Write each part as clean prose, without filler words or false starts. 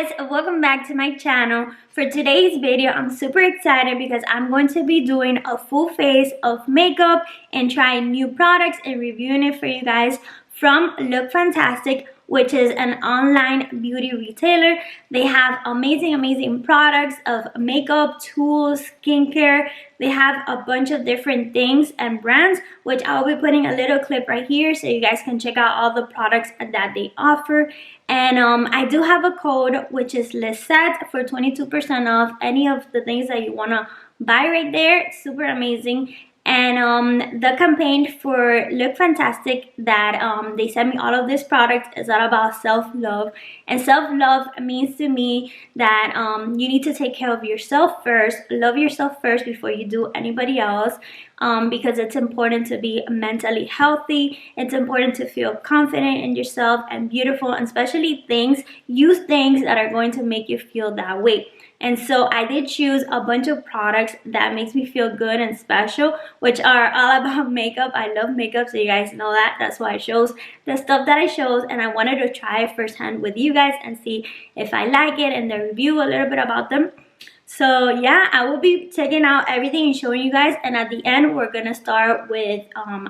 guys, welcome back to my channel. For today's video, I'm super excited because I'm going to be doing a full face of makeup and trying new products and reviewing it for you guys from Lookfantastic, which is an online beauty retailer. They have amazing products of makeup, tools, skincare. They have a bunch of different things and brands, which I'll be putting a little clip right here so you guys can check out all the products that they offer. And I do have a code, which is LISSET, for 22% off any of the things that you want to buy right there. It's super amazing. And the campaign for Lookfantastic that they sent me all of these products is all about self-love. And self-love means to me that you need to take care of yourself first, love yourself first before you do anybody else, because it's important to be mentally healthy. It's important to feel confident in yourself and beautiful, and especially use things that are going to make you feel that way. And so I did choose a bunch of products that makes me feel good and special, which are all about makeup. I love makeup, so you guys know that. That's why I chose the stuff that I chose, and I wanted to try it firsthand with you guys and see if I like it and then review a little bit about them. So yeah, I will be checking out everything and showing you guys, and at the end we're gonna start with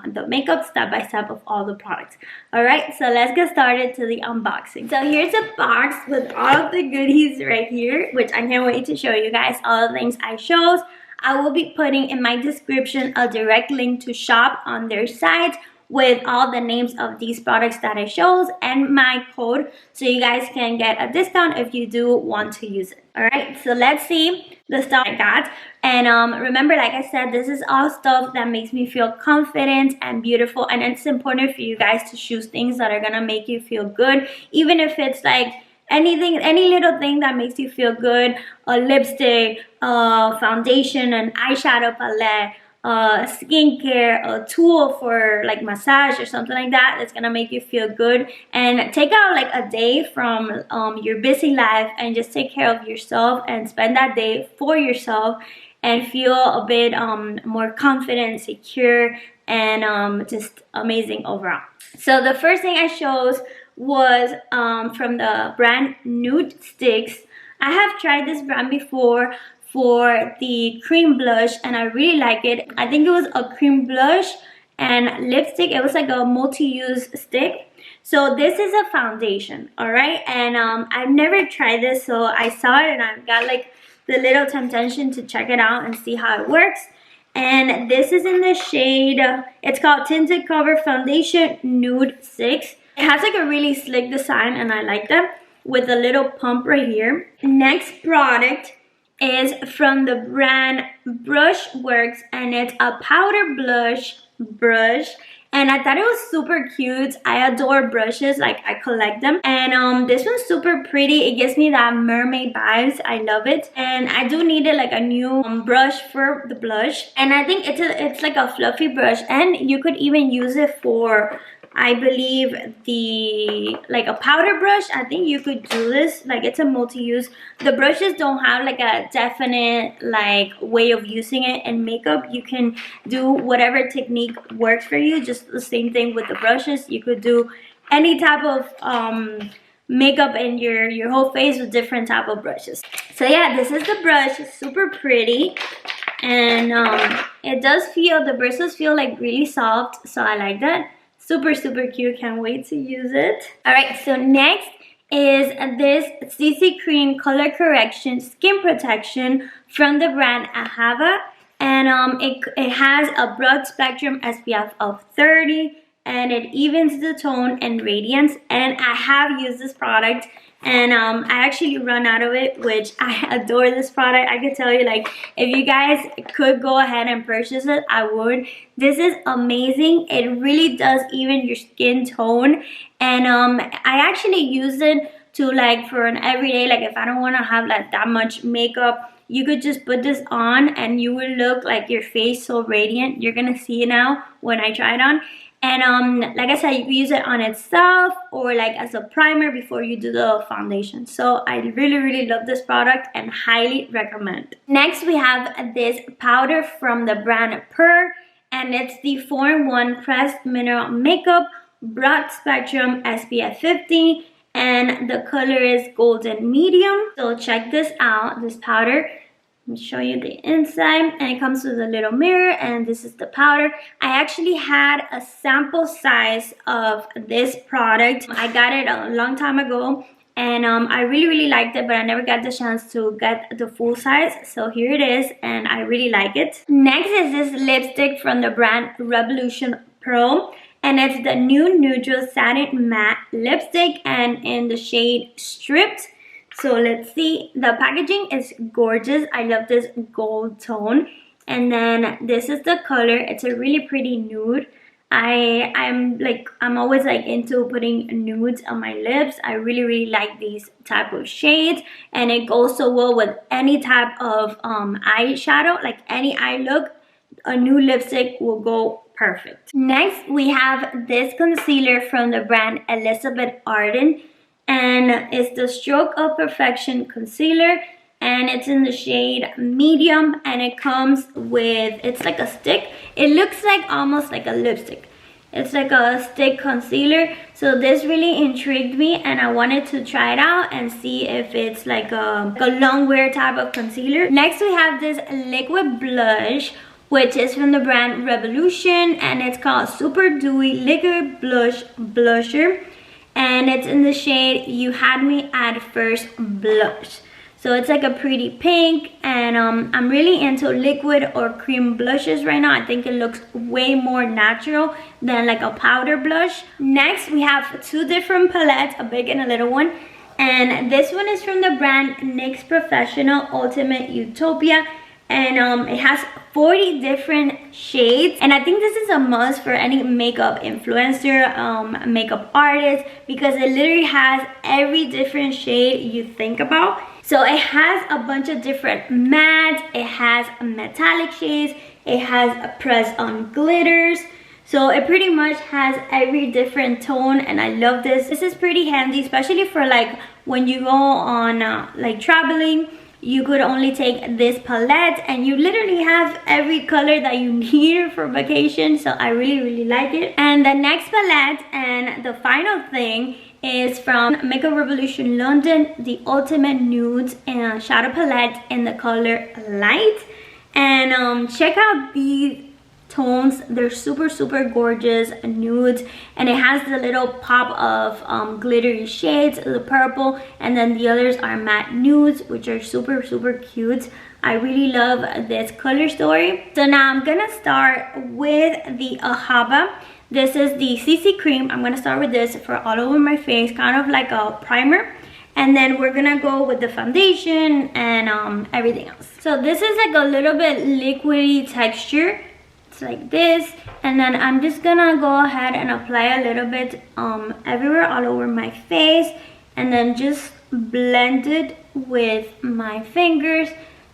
the makeup step by step of all the products. Alright, so let's get started to the unboxing. So here's a box with all of the goodies right here, which I can't wait to show you guys all the things I chose. I will be putting in my description a direct link to shop on their site with all the names of these products that I chose and my code, so you guys can get a discount if you do want to use it. Alright, so let's see the stuff I got. And remember, like I said, this is all stuff that makes me feel confident and beautiful, and it's important for you guys to choose things that are gonna make you feel good, even if it's like anything, any little thing that makes you feel good. A lipstick, a foundation, an eyeshadow palette, skincare, a tool for like massage or something like that that's gonna make you feel good. And take out like a day from your busy life and just take care of yourself and spend that day for yourself and feel a bit more confident, secure, and just amazing overall. So the first thing I chose was from the brand Nude Sticks. I have tried this brand before for the cream blush, and I really like it. I think it was a cream blush and lipstick. It was like a multi-use stick. So this is a foundation, alright? And I've never tried this, so I saw it and I got like the little temptation to check it out and see how it works. And this is in the shade, it's called Tinted Cover Foundation Nude Sticks. It has like a really slick design and I like that, with a little pump right here. Next product is from the brand Brushworks, and it's a powder blush brush, and I thought it was super cute. I adore brushes, like I collect them, and this one's super pretty. It gives me that mermaid vibes. I love it, and I do need like a new brush for the blush, and I think it's like a fluffy brush, and you could even use it for, I believe, like a powder brush. I think you could do this, like it's a multi-use. The brushes don't have like a definite like way of using it in makeup. You can do whatever technique works for you. Just the same thing with the brushes. You could do any type of makeup in your whole face with different type of brushes. So yeah, this is the brush. It's super pretty, and it does feel, the bristles feel like really soft, so I like that. Super cute, can't wait to use it. Alright, so next is this CC Cream Color Correction Skin Protection from the brand AHAVA. And it has a broad spectrum SPF of 30, and it evens the tone and radiance. And I have used this product, and I actually run out of it, which I adore this product. I could tell you, like, if you guys could go ahead and purchase it, I would. This is amazing. It really does even your skin tone, and I actually use it to, like, for an everyday, like if I don't want to have like that much makeup, you could just put this on and you will look like your face so radiant. You're gonna see it now when I try it on. And like I said, you can use it on itself or like as a primer before you do the foundation. So I really love this product and highly recommend. Next we have this powder from the brand Purr, and it's the 4-in-1 Pressed Mineral Makeup Broad Spectrum SPF 50. and the color is Golden Medium. So check this out, this powder. Let me show you the inside, and it comes with a little mirror, and this is the powder. I actually had a sample size of this product. I got it a long time ago, and I really liked it, but I never got the chance to get the full size. So here it is, and I really like it. Next is this lipstick from the brand Revolution Pro, and it's the new Neutral Satin Matte Lipstick, and in the shade Stripped. So let's see, the packaging is gorgeous. I love this gold tone, and then this is the color. It's a really pretty nude. I'm always like into putting nudes on my lips. I really like these type of shades, and it goes so well with any type of eyeshadow, like any eye look. A nude lipstick will go perfect. Next we have this concealer from the brand Arden, and it's the Stroke of Perfection concealer, and it's in the shade Medium, and it comes with, it's like a stick. It looks like almost like a lipstick. It's like a stick concealer. So this really intrigued me, and I wanted to try it out and see if it's like a long wear type of concealer. Next we have this liquid blush, which is from the brand Revolution, and it's called Superdewy Liquid Blusher, and it's in the shade You Had Me at First Blush. So it's like a pretty pink, and I'm really into liquid or cream blushes right now. I think it looks way more natural than like a powder blush. Next we have two different palettes, a big and a little one, and this one is from the brand NYX Professional Ultimate Utopia, and it has 40 different shades, and I think this is a must for any makeup influencer, makeup artist, because it literally has every different shade you think about. So it has a bunch of different mattes, it has metallic shades, it has press on glitters. So it pretty much has every different tone, and I love this. This is pretty handy, especially for like when you go on like traveling. You could only take this palette, and you literally have every color that you need for vacation. So I really like it. And the next palette and the final thing is from Makeup Revolution London, the Ultimate Nudes and Shadow Palette in the color Light. And check out these tones. They're super gorgeous nudes, and it has the little pop of glittery shades, the purple, and then the others are matte nudes, which are super cute. I really love this color story. So now I'm gonna start with the AHAVA. This is the CC cream. I'm gonna start with this for all over my face, kind of like a primer, and then we're gonna go with the foundation and everything else. So this is like a little bit liquidy texture. It's like this, and then I'm just gonna go ahead and apply a little bit everywhere, all over my face, and then just blend it with my fingers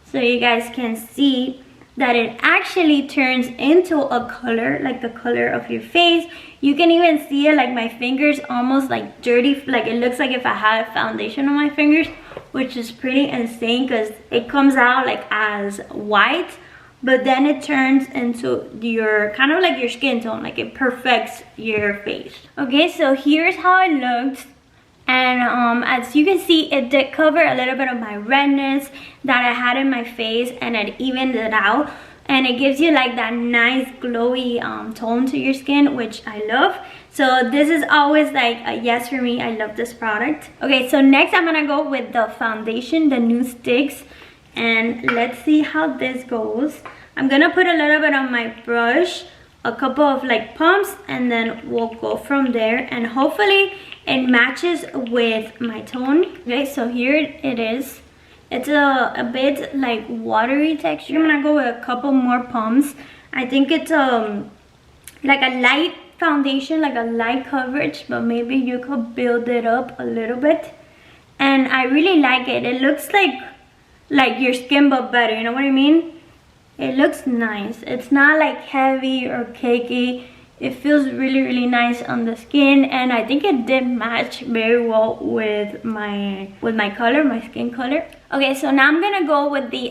so you guys can see that it actually turns into a color, like the color of your face. You can even see it, like my fingers almost like dirty, like it looks like if I had foundation on my fingers, which is pretty insane because it comes out like as white, but then it turns into your kind of like your skin tone, like it perfects your face. Okay, so here's how it looks, and as you can see, it did cover a little bit of my redness that I had in my face, and it evened it out, and it gives you like that nice glowy tone to your skin, which I love. So this is always like a yes for me. I love this product. Okay, so next I'm gonna go with the foundation, the Nude Sticks, and let's see how this goes. I'm gonna put a little bit on my brush, a couple of like pumps, and then we'll go from there, and hopefully it matches with my tone. Okay, so here it is. It's a bit like watery texture. I'm gonna go with a couple more pumps. I think it's like a light foundation, like a light coverage, but maybe you could build it up a little bit. And I really like it. It looks like your skin but better, you know what I mean? It looks nice. It's not like heavy or cakey. It feels really nice on the skin, and I think it did match very well with my color, my skin color. Okay, so now I'm gonna go with the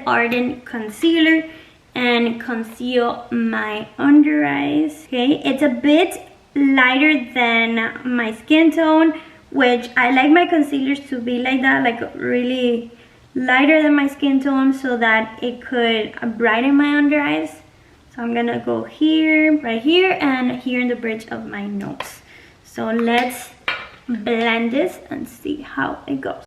Arden concealer and conceal my under eyes. Okay, it's a bit lighter than my skin tone, which I like my concealers to be like that, like really lighter than my skin tone, so that it could brighten my under eyes. So I'm gonna go here, right here, and here in the bridge of my nose. So let's blend this and see how it goes.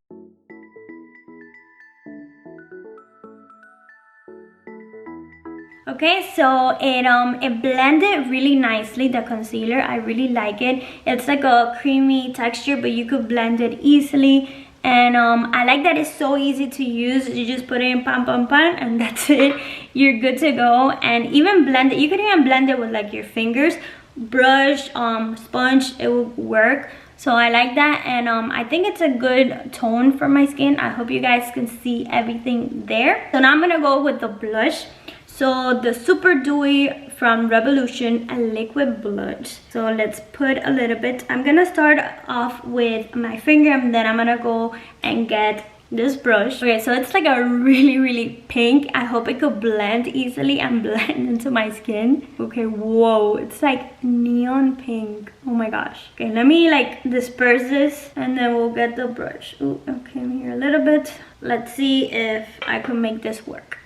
Okay, so it blended really nicely, the concealer. I really like it. It's like a creamy texture, but you could blend it easily. And I like that it's so easy to use. You just put it in, pam pam pam, and that's it. You're good to go. And even blend it, you can even blend it with like your fingers, brush, sponge, it will work. So I like that, and I think it's a good tone for my skin. I hope you guys can see everything there. So now I'm gonna go with the blush. So the Superdewy from Revolution, a liquid blush. So let's put a little bit. I'm gonna start off with my finger, and then I'm gonna go and get this brush. Okay, so it's like a really pink. I hope it could blend easily and blend into my skin. Okay, whoa, it's like neon pink. Oh my gosh. Okay, let me like disperse this, and then we'll get the brush. Ooh, okay, here a little bit. Let's see if I can make this work.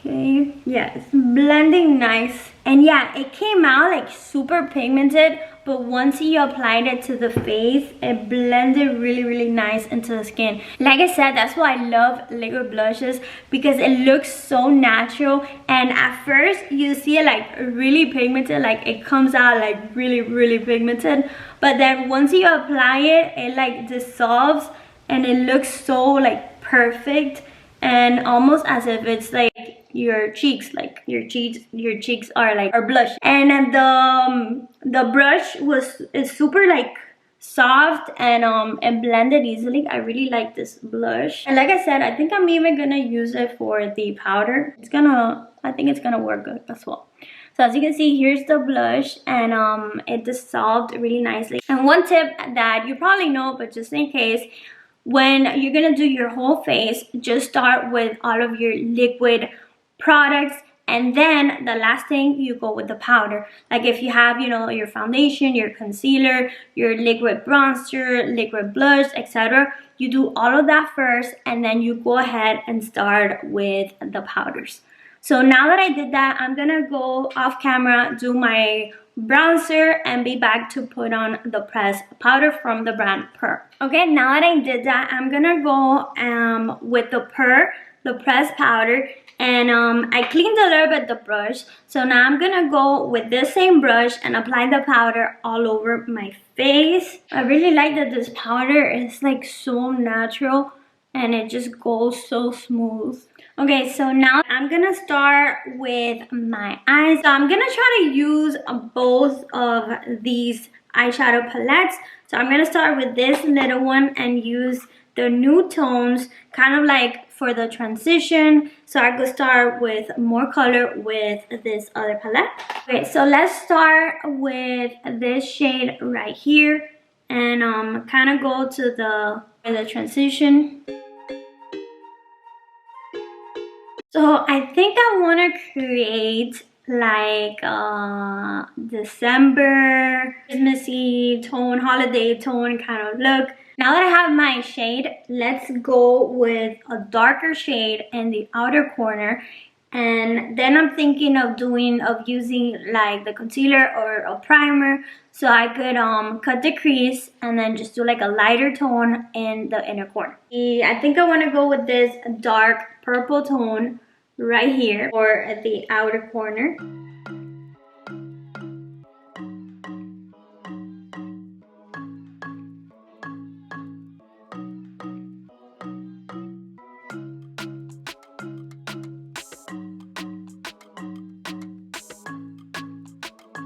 Okay, yeah, it's blending nice. And yeah, it came out like super pigmented, but once you applied it to the face, it blended really nice into the skin. Like I said, that's why I love liquid blushes, because it looks so natural. And at first you see it like really pigmented, like it comes out like really pigmented, but then once you apply it, it like dissolves and it looks so like perfect, and almost as if it's like your cheeks, like your cheeks are blush. And the brush is super like soft, and it blended easily. I really like this blush, and like I said, I think I'm even gonna use it for the powder. I think it's gonna work good as well. So as you can see, here's the blush, and it dissolved really nicely. And one tip that you probably know, but just in case, when you're gonna do your whole face, just start with all of your liquid products, and then the last thing, you go with the powder. Like if you have, you know, your foundation, your concealer, your liquid bronzer, liquid blush, etc., you do all of that first, and then you go ahead and start with the powders. So now that I did that, I'm gonna go off camera, do my bronzer, and be back to put on the pressed powder from the brand Pearl. Okay, now that I did that, I'm gonna go with the Pearl, the pressed powder, and I cleaned a little bit the brush. So now I'm gonna go with this same brush and apply the powder all over my face. I really like that this powder is like so natural, and it just goes so smooth. Okay, so now I'm gonna start with my eyes. So I'm gonna try to use both of these eyeshadow palettes. So I'm gonna start with this little one and use the nude tones, kind of like for the transition. So I could start with more color with this other palette. Okay, so let's start with this shade right here, and kind of go to the transition. So I think I want to create like December, Christmassy tone, holiday tone kind of look. Now that I have my shade, let's go with a darker shade in the outer corner. And then I'm thinking of using like the concealer or a primer, so I could cut the crease and then just do like a lighter tone in the inner corner. I think I want to go with this dark purple tone right here for the outer corner.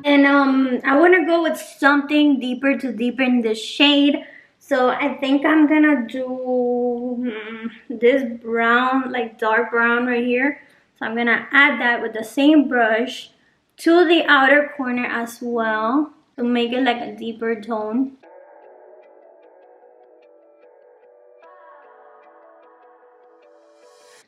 And I want to go with something deeper to deepen the shade. So I think I'm gonna do this brown, like dark brown right here. So I'm gonna add that with the same brush to the outer corner as well to make it like a deeper tone.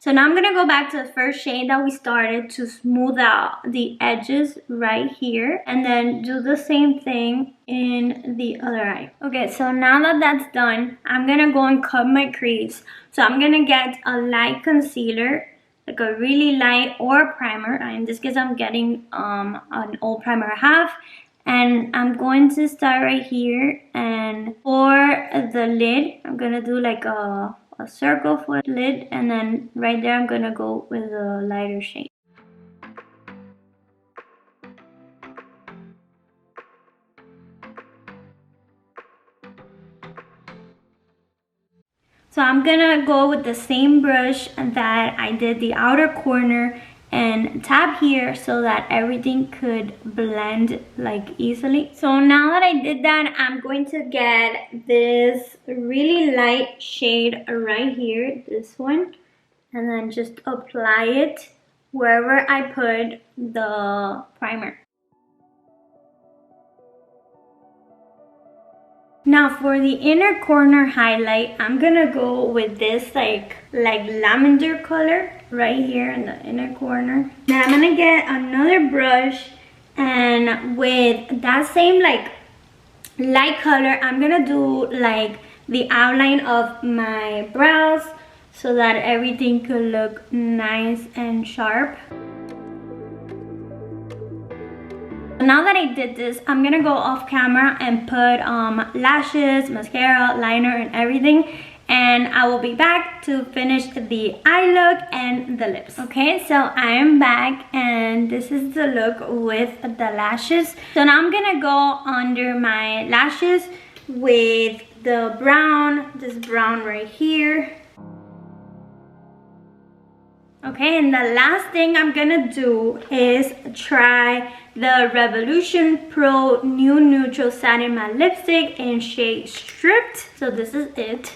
So now I'm gonna go back to the first shade that we started to smooth out the edges right here, and then do the same thing in the other eye. Okay, so now that that's done, I'm gonna go and cut my crease. So I'm gonna get a light concealer, like a really light, or primer. In this case, I'm getting an old primer half. And I'm going to start right here, and for the lid, I'm gonna do like a circle for the lid, and then right there I'm gonna go with a lighter shade. So I'm gonna go with the same brush that I did the outer corner and tap here so that everything could blend like easily. So now that I did that, I'm going to get this really light shade right here, this one, and then just apply it wherever I put the primer. Now for the inner corner highlight, I'm gonna go with this like lavender color right here in the inner corner. Then I'm gonna get another brush, and with that same like light color, I'm gonna do like the outline of my brows so that everything could look nice and sharp. Now that I did this, I'm gonna go off camera and put lashes, mascara, liner, and everything, and I will be back to finish the eye look and the lips. Okay, so I am back, and this is the look with the lashes. So now I'm gonna go under my lashes with the brown, this brown right here. Okay, and the last thing I'm gonna do is try the Revolution Pro New Neutral Satin Matte Lipstick in shade Stripped. So this is it.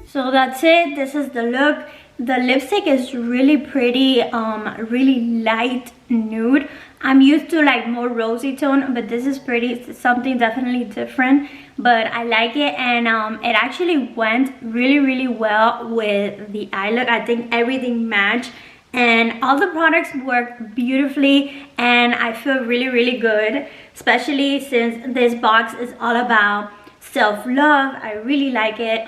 So that's it. This is the look. The lipstick is really pretty, really light nude. I'm used to like more rosy tone, but this is pretty. It's something definitely different, but I like it, and it actually went really well with the eye look. I think everything matched, and all the products work beautifully, and I feel really good, especially since this box is all about self-love. I really like it.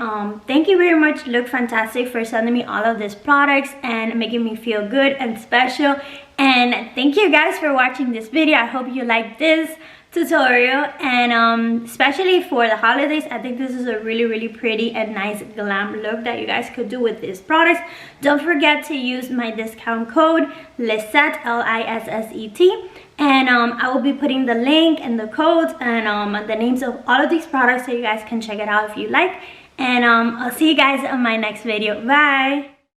Thank you very much, Lookfantastic, for sending me all of these products and making me feel good and special. And thank you guys for watching this video. I hope you like this tutorial, and especially for the holidays, I think this is a really pretty and nice glam look that you guys could do with these products. Don't forget to use my discount code LISSET, L-I-S-S-E-T, and I will be putting the link and the codes and the names of all of these products so you guys can check it out if you like. And I'll see you guys on my next video. Bye.